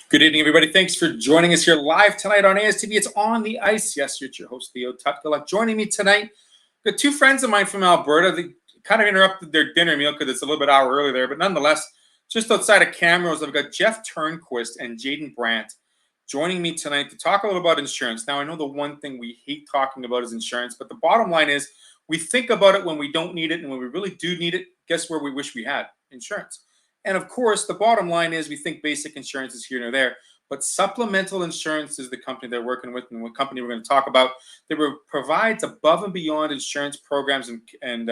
Good evening, everybody. Thanks for joining us here live tonight on ASTV. It's On the Ice. Yes, it's your host, Theo Tutkala. Joining me tonight, got two friends of mine from Alberta. They kind of interrupted their dinner meal because it's a little bit hour early there, but nonetheless, just outside of Camrose, I've got Jeff Turnquist and Jaden Brandt joining me tonight to talk a little about insurance. Now, I know the one thing we hate talking about is insurance, but the bottom line is we think about it when we don't need it, and when we really do need it, guess where we wish we had? Insurance. And of course, the bottom line is we think basic insurance is here and there, but Supplemental Insurance is the company they're working with, and what company we're going to talk about that provides above and beyond insurance programs and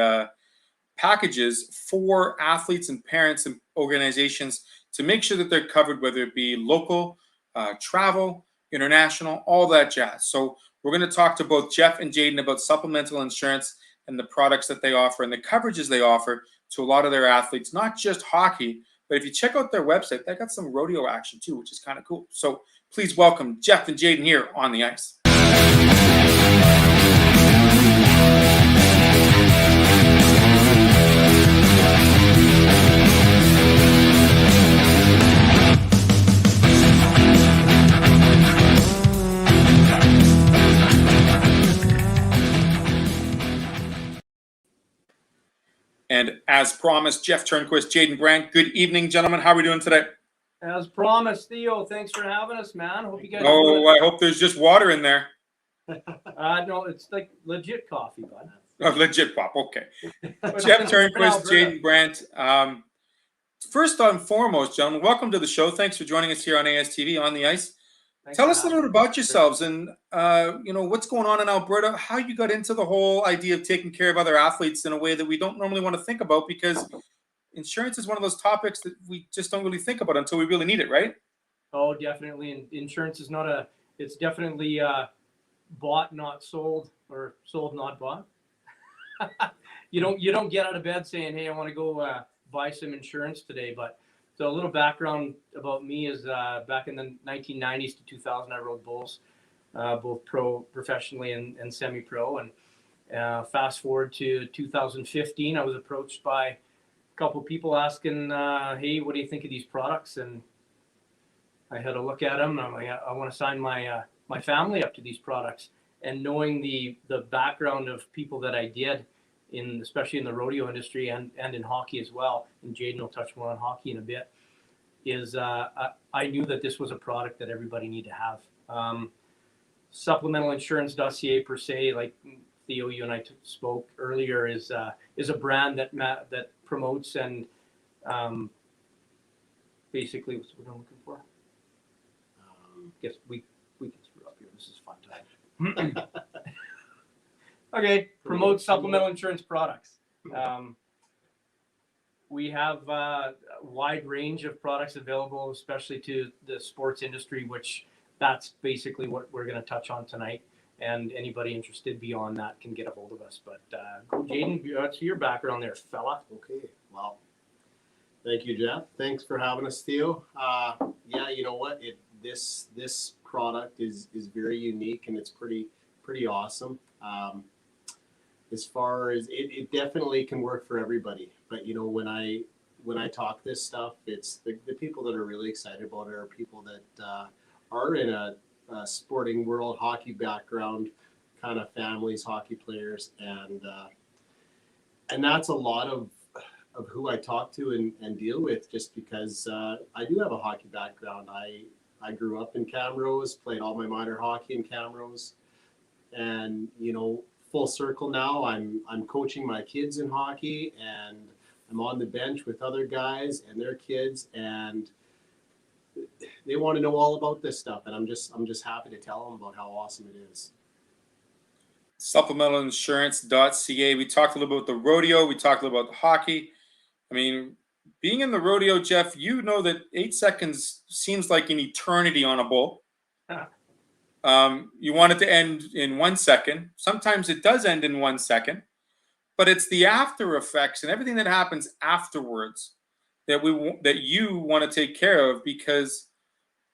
packages for athletes and parents and organizations to make sure that they're covered, whether it be local, travel, international, all that jazz. So we're going to talk to both Jeff and Jaden about Supplemental Insurance and the products that they offer and the coverages they offer to a lot of their athletes, not just hockey, but if you check out their website, they got some rodeo action too, which is kind of cool. So please welcome Jeff and Jaden here on the ice. And as promised, Jeff Turnquist, Jaden Brandt. Good evening, gentlemen. How are we doing today? As promised, Theo. Thanks for having us, man. Hope you guys. Oh, I hope there's just water in there. No, it's like legit coffee, bud. Oh, legit pop. Okay. Jeff Turnquist, Jaden Brandt. First and foremost, gentlemen, welcome to the show. Thanks for joining us here on ASTV on the ice. Tell us a little bit about yourselves and what's going on in Alberta, how you got into the whole idea of taking care of other athletes in a way that we don't normally want to think about, because insurance is one of those topics that we just don't really think about until we really need it, right? Oh, definitely. And insurance is it's definitely bought, not sold, or sold, not bought. You don't get out of bed saying, hey, I want to go buy some insurance today. But so a little background about me is back in the 1990s to 2000, I rode bulls, both professionally and semi-pro. And fast forward to 2015, I was approached by a couple of people asking, hey, what do you think of these products? And I had a look at them. And I'm like, I want to sign my family up to these products. And knowing the background of people that I did, especially in the rodeo industry and in hockey as well, and Jaden will touch more on hockey in a bit, is I knew that this was a product that everybody needed to have. Supplementalinsurance.ca per se, like Theo, you and I spoke earlier, is a brand that promotes and basically what's what I'm looking for. Guess we can screw up here. This is fun time. Okay, promote supplemental insurance products. We have a wide range of products available, especially to the sports industry, which that's basically what we're going to touch on tonight. And anybody interested beyond that can get a hold of us. But go, Jaden, to your background there, fella. Okay, well, thank you, Jeff. Thanks for having us, Theo. Yeah, you know what? This product is very unique, and it's pretty awesome. As far as it definitely can work for everybody. But when I talk this stuff, it's the people that are really excited about it are people that are in a sporting world, hockey background, kind of families, hockey players, and that's a lot of who I talk to and deal with, just because I do have a hockey background. I grew up in Camrose, played all my minor hockey in Camrose, and full circle now, I'm coaching my kids in hockey, and I'm on the bench with other guys and their kids, and they want to know all about this stuff, and I'm just happy to tell them about how awesome it is. Supplementalinsurance.ca. We talked a little about the rodeo. We talked a little about the hockey. I mean, being in the rodeo, Jeff, you know that 8 seconds seems like an eternity on a bull. You want it to end in 1 second. Sometimes it does end in 1 second, but it's the after effects and everything that happens afterwards that you want to take care of, because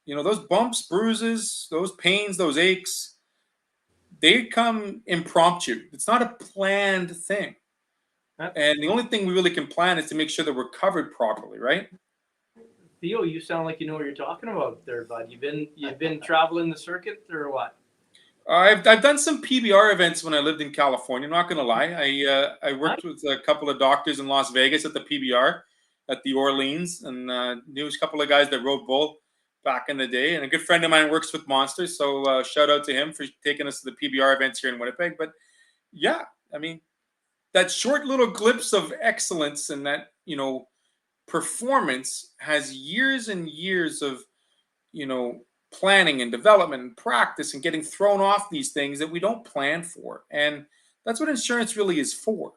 those bumps, bruises, those pains, those aches, they come impromptu. It's not a planned thing. And the only thing we really can plan is to make sure that we're covered properly, right? Theo, you sound like you know what you're talking about there, bud. You've been traveling the circuit or what? I've done some PBR events when I lived in California. I'm not going to lie. I worked with a couple of doctors in Las Vegas at the PBR at the Orleans, and knew a couple of guys that rode bull back in the day. And a good friend of mine works with Monsters, so shout out to him for taking us to the PBR events here in Winnipeg. But yeah, I mean, that short little glimpse of excellence and that performance has years and years of planning and development and practice and getting thrown off these things that we don't plan for. And that's what insurance really is for.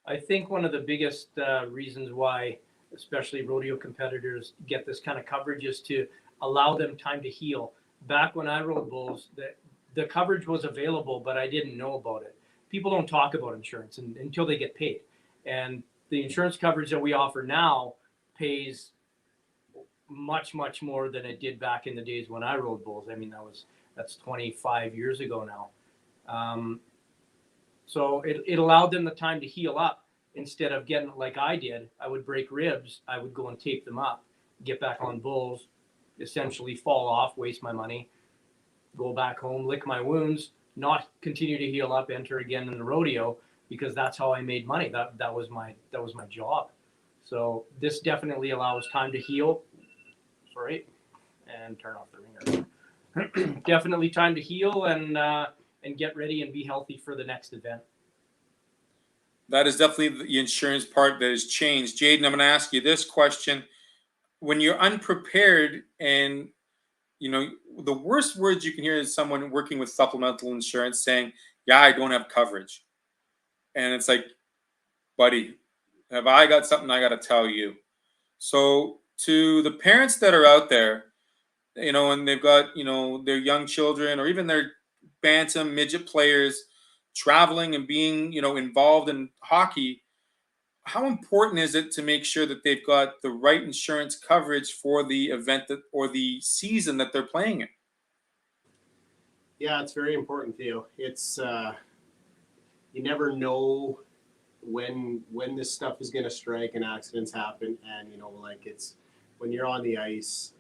I think one of the biggest reasons why, especially rodeo competitors, get this kind of coverage is to allow them time to heal. Back when I rode bulls, the coverage was available, but I didn't know about it. People don't talk about insurance until they get paid. And the insurance coverage that we offer now pays much, much more than it did back in the days when I rode bulls. I mean, that's 25 years ago now. So it allowed them the time to heal up instead of getting like I did. I would break ribs. I would go and tape them up, get back on bulls, essentially fall off, waste my money, go back home, lick my wounds, not continue to heal up, enter again in the rodeo, because that's how I made money. That was my job. So this definitely allows time to heal. Sorry, and turn off the ringer. Definitely time to heal and get ready and be healthy for the next event. That is definitely the insurance part that has changed. Jaden, I'm going to ask you this question. When you're unprepared and, the worst words you can hear is someone working with supplemental insurance saying, yeah, I don't have coverage. And it's like, buddy, have I got something I got to tell you? So to the parents that are out there, and they've got, their young children or even their bantam midget players traveling and being, involved in hockey, how important is it to make sure that they've got the right insurance coverage for the event or the season that they're playing in? Yeah, it's very important, Theo. It's you never know when this stuff is going to strike and accidents happen, and it's when you're on the ice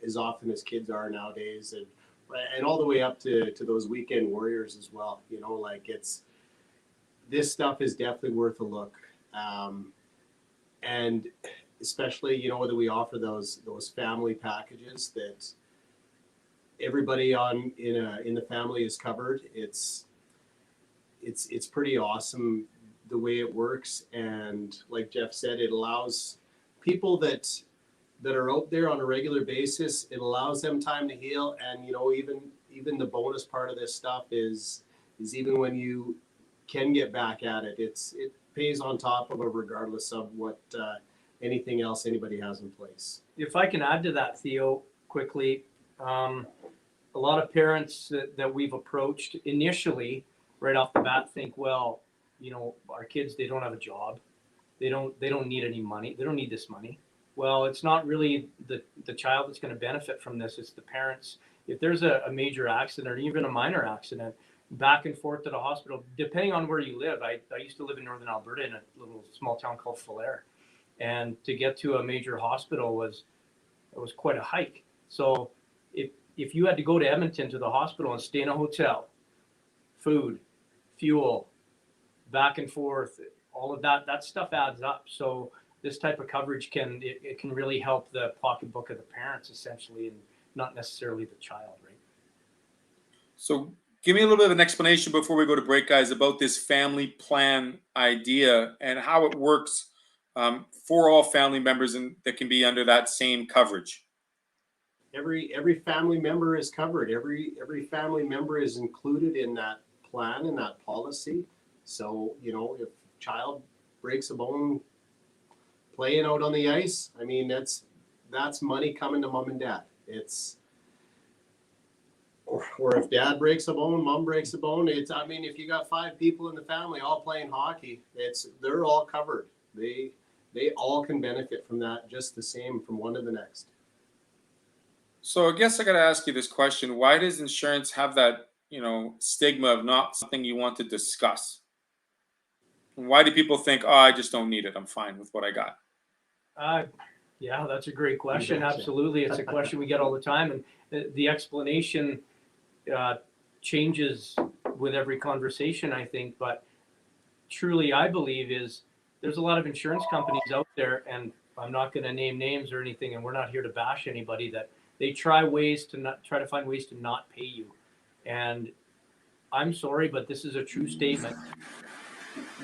as often as kids are nowadays, and all the way up to those weekend warriors as well. This stuff is definitely worth a look. And especially, that we offer those family packages that everybody in the family is covered. It's pretty awesome the way it works. And like Jeff said, it allows people that are out there on a regular basis, it allows them time to heal. And, even the bonus part of this stuff is even when you can get back at it, it pays on top of it regardless of what anything else anybody has in place. If I can add to that, Theo, quickly, a lot of parents that we've approached initially, right off the bat, think, well, our kids, they don't have a job, they don't need any money, they don't need this money. Well, it's not really the child that's going to benefit from this. It's the parents. If there's a major accident or even a minor accident, back and forth to the hospital, depending on where you live. I used to live in northern Alberta in a little small town called Falher, and to get to a major hospital was quite a hike. So if you had to go to Edmonton to the hospital and stay in a hotel, food, fuel, back and forth, all of that stuff adds up. So this type of coverage can really help the pocketbook of the parents essentially, and not necessarily the child, right? So give me a little bit of an explanation before we go to break, guys, about this family plan idea and how it works for all family members and that can be under that same coverage. Every family member is covered. Every family member is included in that plan and that policy. So, if a child breaks a bone playing out on the ice, I mean, that's money coming to mom and dad. Or if dad breaks a bone, mom breaks a bone. If you got 5 people in the family all playing hockey, they're all covered. They all can benefit from that just the same from one to the next. So I guess I got to ask you this question. Why does insurance have that, stigma of not something you want to discuss? And why do people think, oh, I just don't need it, I'm fine with what I got? Yeah, that's a great question. betcha. Absolutely. It's a question we get all the time. And the explanation changes with every conversation, I think. But truly, I believe is there's a lot of insurance companies out there, and I'm not going to name names or anything, and we're not here to bash anybody, that they try to find ways to not pay you. And I'm sorry, but this is a true statement.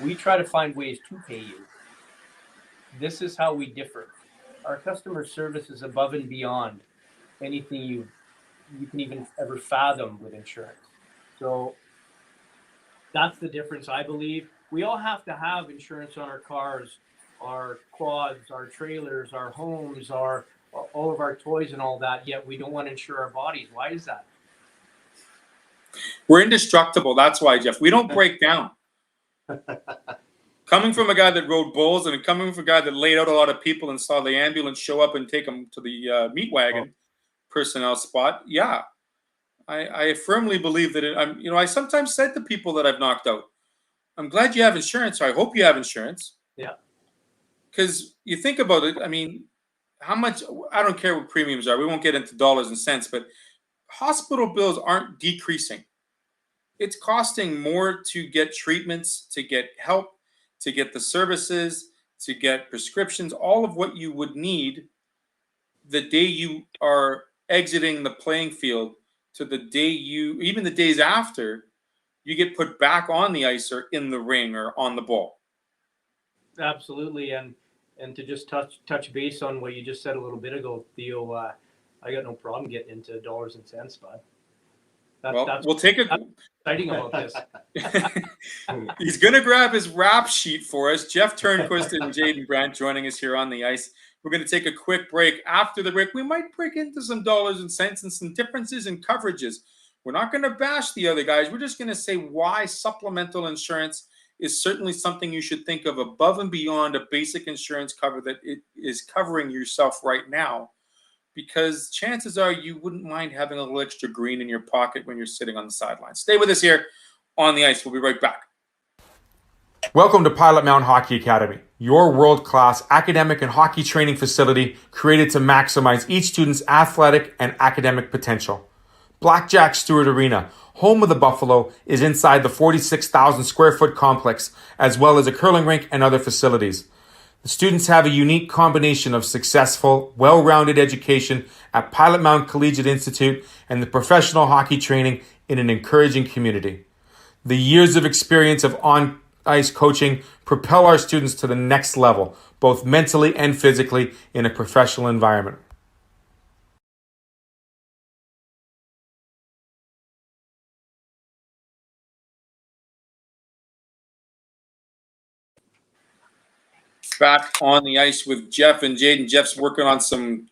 We try to find ways to pay you. This is how we differ. Our customer service is above and beyond anything you can even ever fathom with insurance. So that's the difference, I believe. We all have to have insurance on our cars, our quads, our trailers, our homes, all of our toys and all that, yet we don't want to insure our bodies. Why is that? We're indestructible. That's why, Jeff. We don't break down. Coming from a guy that rode bulls and coming from a guy that laid out a lot of people and saw the ambulance show up and take them to the meat wagon personnel spot, yeah, I firmly believe that I sometimes said to people that I've knocked out, I'm glad you have insurance. Or I hope you have insurance. Yeah. Because you think about it, I mean, how much, I don't care what premiums are. We won't get into dollars and cents, but hospital bills aren't decreasing. It's costing more to get treatments, to get help, to get the services, to get prescriptions, all of what you would need the day you are exiting the playing field to the day even the days after, you get put back on the ice or in the ring or on the ball. Absolutely. And to just touch base on what you just said a little bit ago, Theo, I got no problem getting into dollars and cents, bud. We'll take that's exciting about this. He's going to grab his rap sheet for us. Jeff Turnquist and Jaden Brandt joining us here on the ice. We're going to take a quick break. After the break, we might break into some dollars and cents and some differences in coverages. We're not going to bash the other guys. We're just going to say why supplemental insurance is certainly something you should think of above and beyond a basic insurance cover that it is covering yourself right now. Because chances are you wouldn't mind having a little extra green in your pocket when you're sitting on the sidelines. Stay with us here on the ice. We'll be right back. Welcome to Pilot Mountain Hockey Academy, your world-class academic and hockey training facility created to maximize each student's athletic and academic potential. Blackjack Stewart Arena, home of the Buffalo, is inside the 46,000 square foot complex, as well as a curling rink and other facilities. The students have a unique combination of successful, well-rounded education at Pilot Mountain Collegiate Institute and the professional hockey training in an encouraging community. The years of experience of on-ice coaching propel our students to the next level, both mentally and physically, in a professional environment. Back on the ice with Jeff and Jaden. Jeff's working on some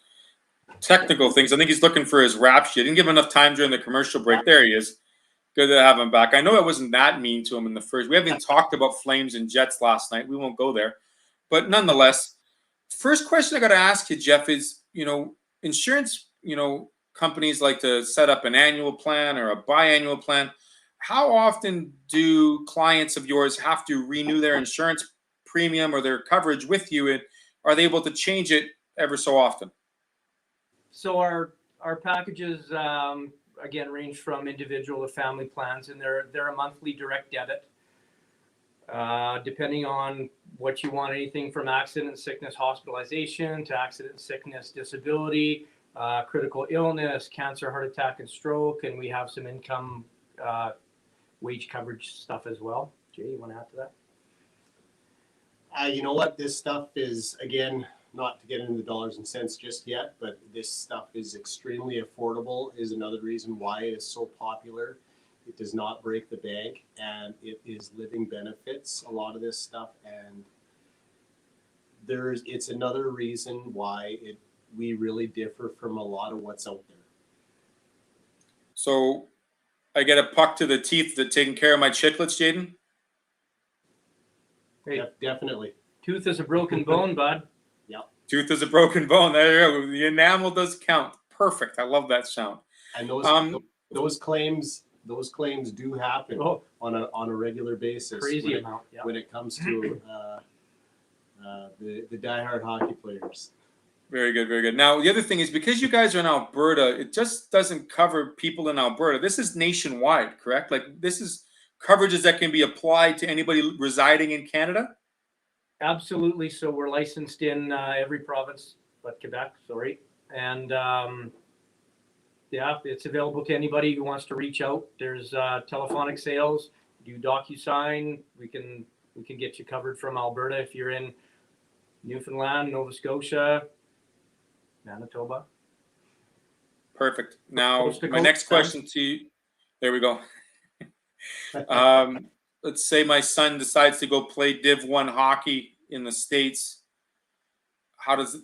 technical things. I think he's looking for his rap sheet. Didn't give him enough time during the commercial break. There he is. Good to have him back. I know I wasn't that mean to him in the first. We haven't talked about Flames and Jets last night. We won't go there. But nonetheless, first question I got to ask you, Jeff, is, insurance, companies like to set up an annual plan or a biannual plan. How often do clients of yours have to renew their insurance premium or their coverage with you, and are they able to change it ever so often? So our packages again range from individual to family plans, and they're a monthly direct debit, depending on what you want. Anything from accident, sickness, hospitalization to accident, sickness, disability, critical illness, cancer, heart attack, and stroke, and we have some income wage coverage stuff as well. Jay, you want to add to that? You know what? This stuff is, again, not to get into the dollars and cents just yet, but this stuff is extremely affordable, is another reason why it is so popular. It does not break the bank, and it is living benefits, a lot of this stuff. And it's another reason why we really differ from a lot of what's out there. So I get a puck to the teeth that taking care of my chicklets, Jaden? Hey, definitely. Tooth is a broken bone, bud. Yeah. Tooth is a broken bone. There you go. The enamel does count. Perfect. I love that sound. And those claims do happen on a regular basis. Crazy amount. Yeah. When it comes to the diehard hockey players. Very good, very good. Now, the other thing is because you guys are in Alberta, it just doesn't cover people in Alberta. This is nationwide, correct? Like this is coverages that can be applied to anybody residing in Canada? Absolutely. So we're licensed in every province but Quebec, sorry. And yeah, it's available to anybody who wants to reach out. There's telephonic sales, do DocuSign. We can get you covered from Alberta if you're in Newfoundland, Nova Scotia, Manitoba. Perfect. Now, Coast to my coast, next question to you, there we go. Let's say my son decides to go play Div 1 hockey in the States. How does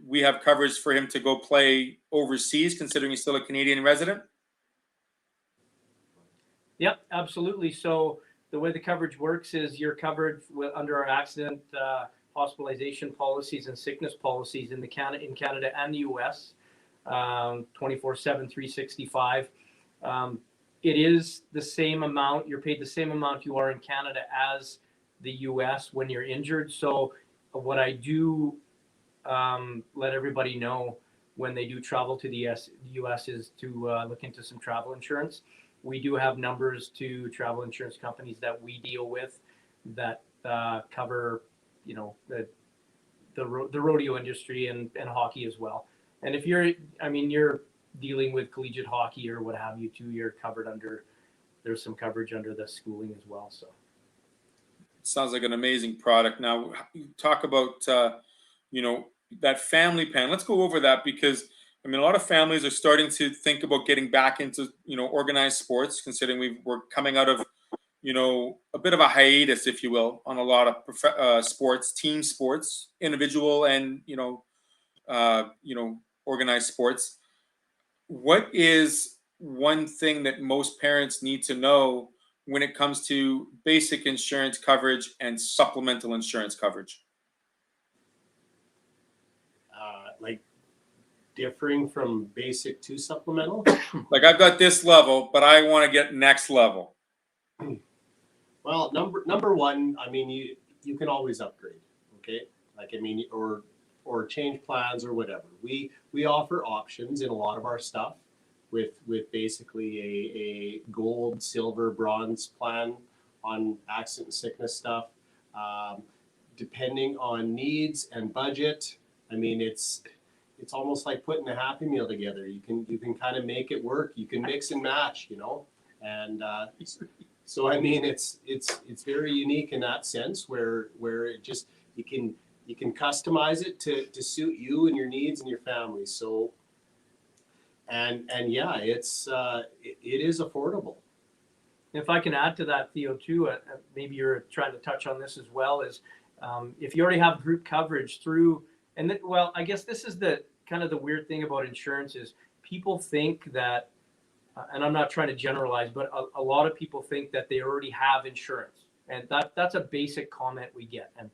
we have coverage for him to go play overseas, considering he's still a Canadian resident? Yep, absolutely. So the way the coverage works is you're covered under our accident, hospitalization policies and sickness policies in Canada and the US, 24/7, 365. It is the same amount. You're paid the same amount you are in Canada as the US when you're injured. So what I do let everybody know when they do travel to the US is to look into some travel insurance. We do have numbers to travel insurance companies that we deal with that cover, you know, the rodeo industry and hockey as well. And if you're dealing with collegiate hockey or what have you too, you're covered under, there's some coverage under the schooling as well. So sounds like an amazing product. Now, talk about that family plan. Let's go over that because a lot of families are starting to think about getting back into organized sports, considering we're coming out of a bit of a hiatus, if you will, on a lot of sports, team sports, individual and organized sports. What is one thing that most parents need to know when it comes to basic insurance coverage and supplemental insurance coverage? Like differing from basic to supplemental? Like I've got this level, but I want to get next level. Well, number one, you can always upgrade, okay? Or change plans or whatever. We offer options in a lot of our stuff with basically a gold, silver, bronze plan on accident and sickness stuff. Depending on needs and budget, it's almost like putting a Happy Meal together. You can kind of make it work. You can mix and match, and so it's very unique in that sense where it just you can customize it to suit you and your needs and your family. So and yeah, it is affordable. if I can add to that, Theo, too, maybe you're trying to touch on this as well, is if you already have group coverage through, well, I guess this is the kind of the weird thing about insurance is people think that, and I'm not trying to generalize, but a lot of people think that they already have insurance. And that's a basic comment we get. And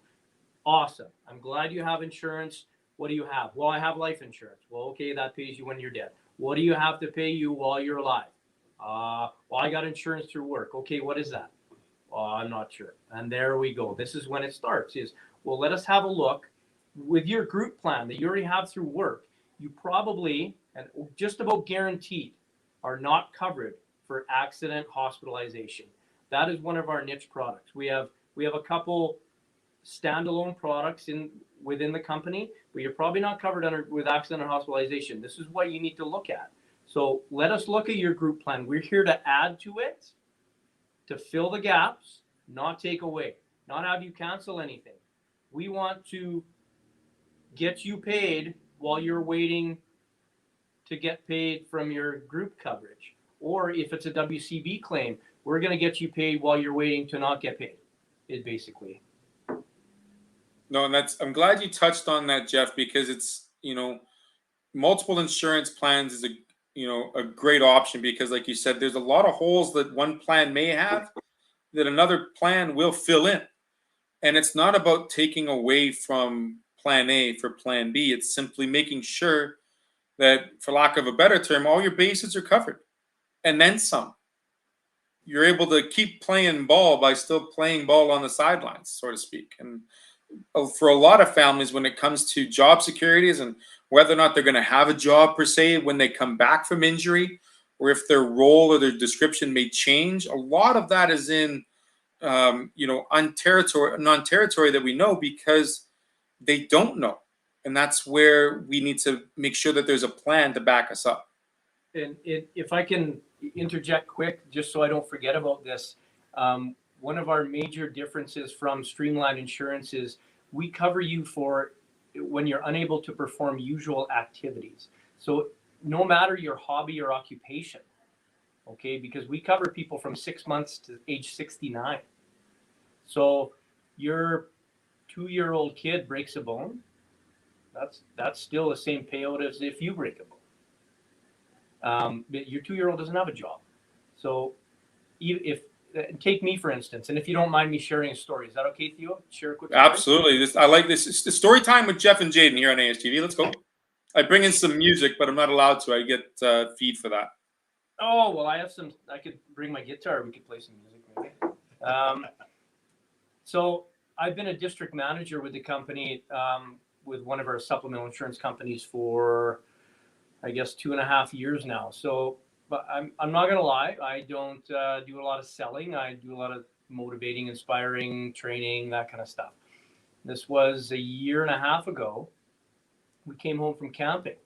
awesome. I'm glad you have insurance. What do you have? Well, I have life insurance. Well, okay, that pays you when you're dead. What do you have to pay you while you're alive? Well, I got insurance through work. Okay, what is that? Well, I'm not sure. And there we go. This is when it starts is, well, let us have a look with your group plan that you already have through work. You probably, and just about guaranteed, are not covered for accident hospitalization. That is one of our niche products. We have a couple standalone products within the company, but you're probably not covered with accident hospitalization. This is what you need to look at. So let us look at your group plan. We're here to add to it, to fill the gaps, not take away, not have you cancel anything. We want to get you paid while you're waiting to get paid from your group coverage. Or if it's a WCB claim, we're going to get you paid while you're waiting to not get paid, it basically. No, and I'm glad you touched on that, Jeff, because it's, multiple insurance plans is a great option because, like you said, there's a lot of holes that one plan may have that another plan will fill in. And it's not about taking away from plan A for plan B. It's simply making sure that, for lack of a better term, all your bases are covered and then some. You're able to keep playing ball by still playing ball on the sidelines, so to speak. And for a lot of families when it comes to job securities and whether or not they're going to have a job per se when they come back from injury, or if their role or their description may change. A lot of that is in non-territory that we know because they don't know, and that's where we need to make sure that there's a plan to back us up. And if I can interject quick, just so I don't forget about this, one of our major differences from Streamline Insurance is we cover you for when you're unable to perform usual activities. So no matter your hobby or occupation, okay, because we cover people from 6 months to age 69. So your 2-year-old kid breaks a bone, that's still the same payout as if you break a bone. But your 2-year-old doesn't have a job. So if take me for instance, and if you don't mind me sharing a story, is that okay, Theo? Share a quick story? Absolutely. I like this. It's the story time with Jeff and Jaden here on ASTV. Let's go. I bring in some music, but I'm not allowed to. I get feed for that. Oh, well, I could bring my guitar. We could play some music maybe. So I've been a district manager with the company, with one of our supplemental insurance companies for, I guess, 2.5 years now. So, but I'm not going to lie. I don't do a lot of selling. I do a lot of motivating, inspiring, training, that kind of stuff. This was a 1.5 years ago. We came home from camping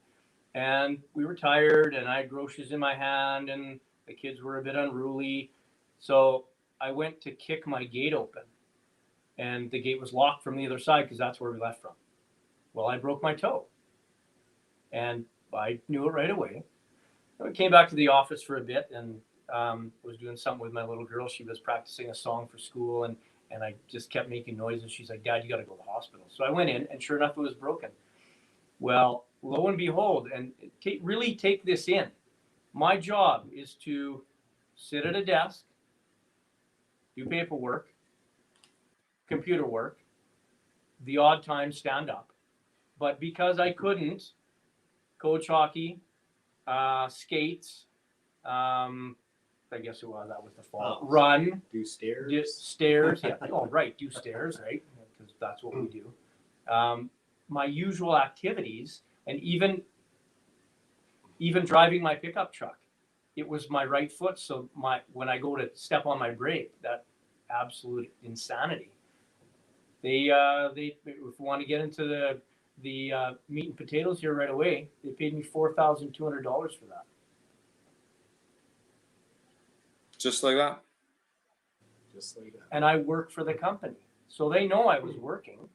and we were tired and I had groceries in my hand and the kids were a bit unruly. So I went to kick my gate open and the gate was locked from the other side because that's where we left from. Well, I broke my toe and I knew it right away. I came back to the office for a bit and was doing something with my little girl. She was practicing a song for school and I just kept making noise and she's like, Dad, you got to go to the hospital. So I went in and sure enough, it was broken. Well, lo and behold, and really take this in. My job is to sit at a desk, do paperwork, computer work, the odd time stand up. But because I couldn't coach hockey, skates, I guess that was the fall. Run, do stairs. Yeah. Oh, right. Do stairs, right? Because that's what we do. My usual activities, and even driving my pickup truck, it was my right foot. So when I go to step on my brake, that absolute insanity. They if we want to get into the meat and potatoes here right away, they paid me $4,200 for that. Just like that. Just like that. And I work for the company, so they know I was working.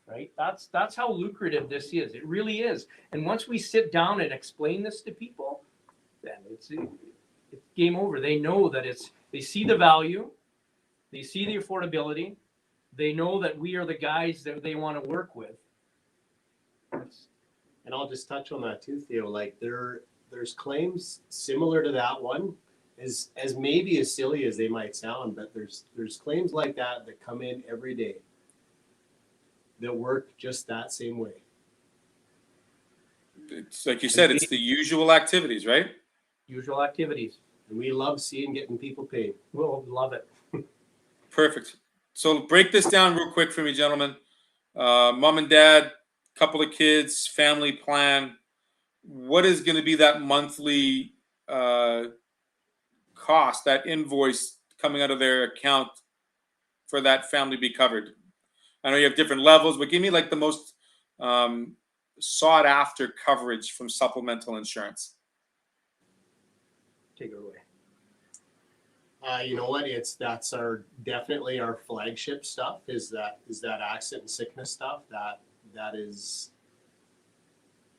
Right? That's how lucrative this is. It really is. And once we sit down and explain this to people, then it's game over. They know that they see the value, they see the affordability, they know that we are the guys that they want to work with. And I'll just touch on that too, Theo. Like there's claims similar to that one, as maybe as silly as they might sound, but there's claims like that come in every day that work just that same way. It's like you said, it's the usual activities, right? Usual activities. And we love getting people paid. We'll love it. Perfect. So break this down real quick for me, gentlemen. Mom and dad, couple of kids, family plan. What is going to be that monthly cost, that invoice coming out of their account for that family to be covered? I know you have different levels, but give me like the most sought after coverage from supplemental insurance. Take it away. You know what? That's definitely our flagship stuff. Is that accident and sickness stuff. That is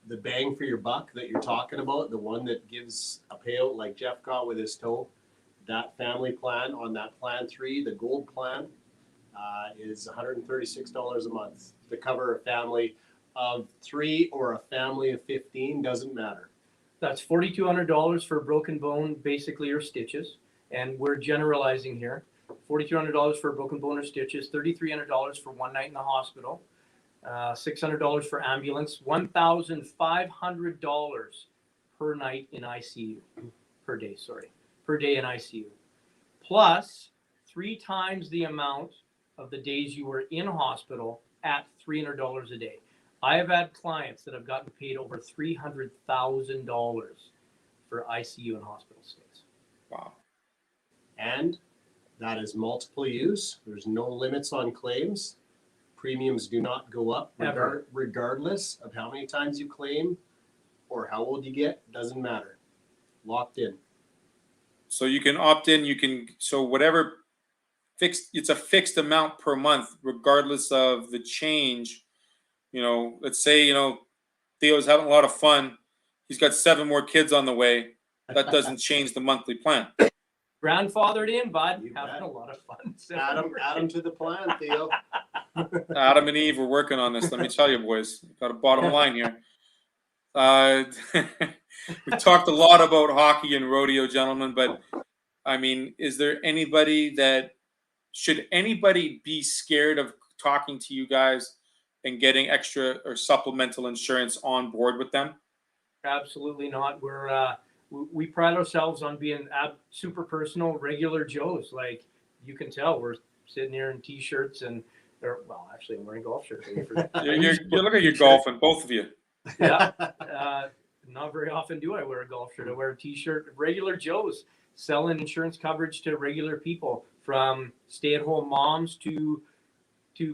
the bang for your buck that you're talking about. The one that gives a payout like Jeff got with his toe. That family plan on that plan 3, the gold plan, is $136 a month to cover a family of 3 or a family of 15, doesn't matter. That's $4,200 for a broken bone, basically, or stitches. And we're generalizing here. $4,200 for a broken bone or stitches, $3,300 for one night in the hospital, $600 for ambulance, $1,500 per night in ICU, per day in ICU. Plus 3 times the amount of the days you were in hospital at $300 a day. I have had clients that have gotten paid over $300,000 for ICU and hospital stays. Wow. And that is multiple use. There's no limits on claims. Premiums do not go up regardless of how many times you claim or how old you get. Doesn't matter. Locked in. So you can opt in. So whatever fixed, it's a fixed amount per month, regardless of the change. Let's say, Theo's having a lot of fun. He's got 7 more kids on the way. That doesn't change the monthly plan. Grandfathered in, bud. You Having bet. a lot of fun. Add 'em to the plan, Theo. Adam and Eve were working on this. Let me tell you, boys. Got a bottom line here. We talked a lot about hockey and rodeo, gentlemen, but I mean, is there should anybody be scared of talking to you guys and getting extra or supplemental insurance on board with them? Absolutely not. We pride ourselves on being super personal, regular Joes. Like you can tell, we're sitting here in t-shirts actually I'm wearing golf shirts. You look like you're golfing, both of you. Yeah. Not very often do I wear a golf shirt. I wear a t-shirt. Regular Joes selling insurance coverage to regular people, from stay-at-home moms to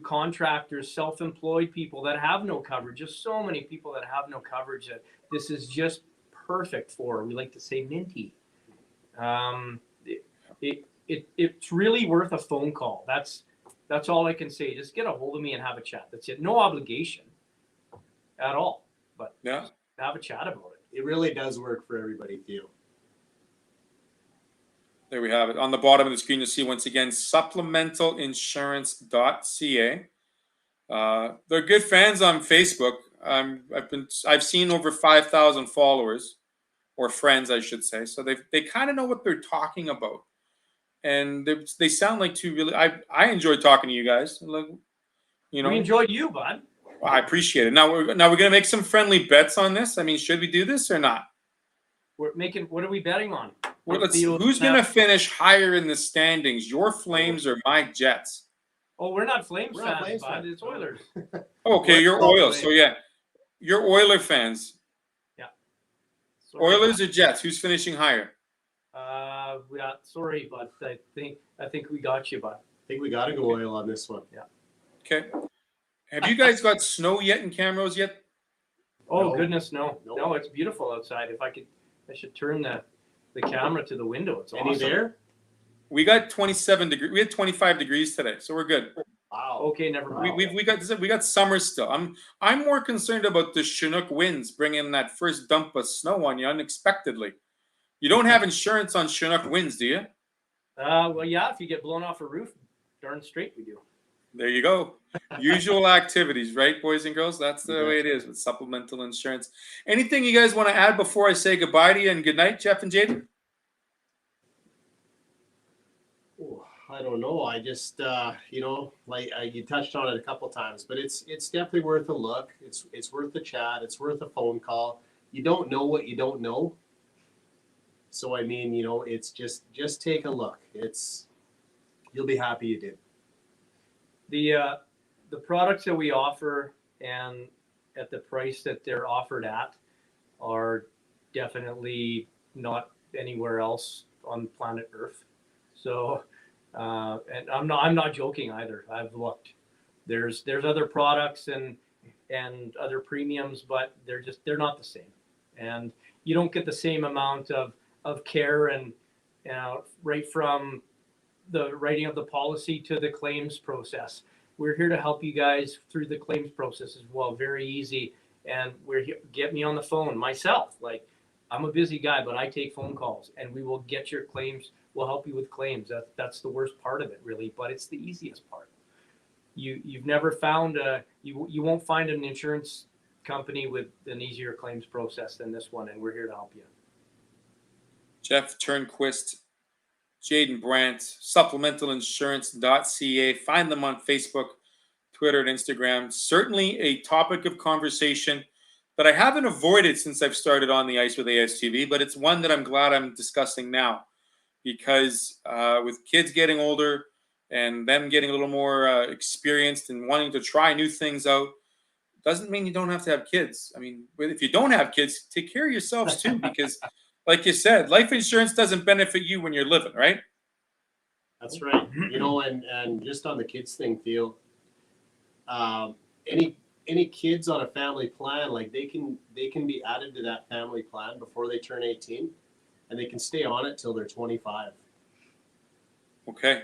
contractors, self-employed people that have no coverage. Just so many people that have no coverage that this is just perfect for. We like to say minty. It's really worth a phone call. That's all I can say. Just get a hold of me and have a chat. That's it. No obligation at all. But yeah, have a chat about it. It really does work for everybody, Theo. There we have it. On the bottom of the screen, you'll see once again supplementalinsurance.ca. They're good fans on Facebook. I've seen over 5,000 followers, or friends, I should say. So they kind of know what they're talking about, and they sound like two really. I enjoy talking to you guys. We enjoy you, bud. I appreciate it. Now we're gonna make some friendly bets on this. I mean, should we do this or not? What are we betting on? Who's gonna finish higher in the standings? Your Flames or my Jets? Oh, we're not Flames fans, bud. It's Oilers. Okay, you're Oilers. So yeah, you're Oiler fans. Yeah. Sorry, Oilers or Jets? Who's finishing higher? Sorry, but I think we got you, bud. I think we got to go Oil on this one. Yeah. Okay. Have you guys got snow yet in Camrose yet? Oh No. goodness, no. No, it's beautiful outside. I should turn the camera to the window. It's Any awesome. there? We got 27 degrees. We had 25 degrees today, so we're good. Wow. Okay, never mind. We got summer still. I'm more concerned about the Chinook winds bringing that first dump of snow on you unexpectedly. You don't have insurance on Chinook winds, do you? Well, yeah. If you get blown off a roof, darn straight we do. There you go. Usual activities, right, boys and girls? That's the way it is with supplemental insurance. Anything you guys want to add before I say goodbye to you and good night, Jeff and Jaden? Oh, I don't know. I just, you touched on it a couple times, but it's definitely worth a look. It's worth the chat. It's worth a phone call. You don't know what you don't know. So, I mean, it's just take a look. You'll be happy you did. The products that we offer and at the price that they're offered at are definitely not anywhere else on planet Earth. So, and I'm not joking either. I've looked. There's other products and other premiums, but they're not the same. And you don't get the same amount of care and right from the writing of the policy to the claims process. We're here to help you guys through the claims process as well. Very easy. And we're here, get me on the phone myself. Like, I'm a busy guy, but I take phone calls and we will get your claims. We'll help you with claims. That's the worst part of it, really, but it's the easiest part. You've never found you won't find an insurance company with an easier claims process than this one, and we're here to help you. Jeff Turnquist, Jaden Brandt, supplementalinsurance.ca. Find them on Facebook, Twitter, and Instagram. Certainly a topic of conversation that I haven't avoided since I've started on the ice with ASTV, but it's one that I'm glad I'm discussing now because with kids getting older, and them getting a little more experienced and wanting to try new things out doesn't mean you don't have to have kids. I mean, if you don't have kids, take care of yourselves too, because like you said, life insurance doesn't benefit you when you're living, right? That's right. You know, and just on the kids thing, Theo, any kids on a family plan, like they can be added to that family plan before they turn 18, and they can stay on it till they're 25. Okay.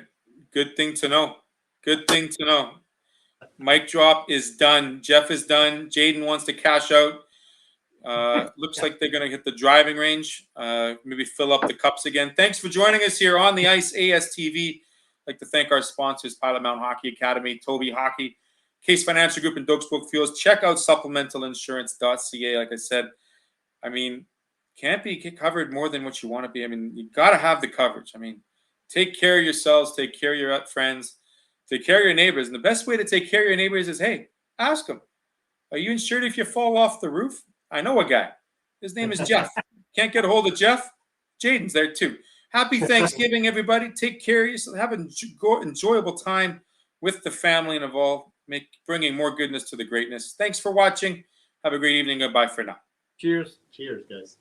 Good thing to know. Good thing to know. Mic drop is done. Jeff is done. Jaden wants to cash out. Looks like they're going to hit the driving range. Maybe fill up the cups again. Thanks for joining us here on the Ice ASTV. I'd like to thank our sponsors, Pilot Mountain Hockey Academy, Toby Hockey, Case Financial Group, and Dokespoke Fuels. Check out supplementalinsurance.ca. Like I said, I mean, can't be covered more than what you want to be. I mean, you got to have the coverage. I mean, take care of yourselves. Take care of your friends. Take care of your neighbors. And the best way to take care of your neighbors is, hey, ask them, are you insured if you fall off the roof? I know a guy. His name is Jeff. Can't get a hold of Jeff? Jaden's there too. Happy Thanksgiving, everybody. Take care of yourself. Have an enjoyable time with the family and involved, bringing more goodness to the greatness. Thanks for watching. Have a great evening. Goodbye for now. Cheers. Cheers, guys.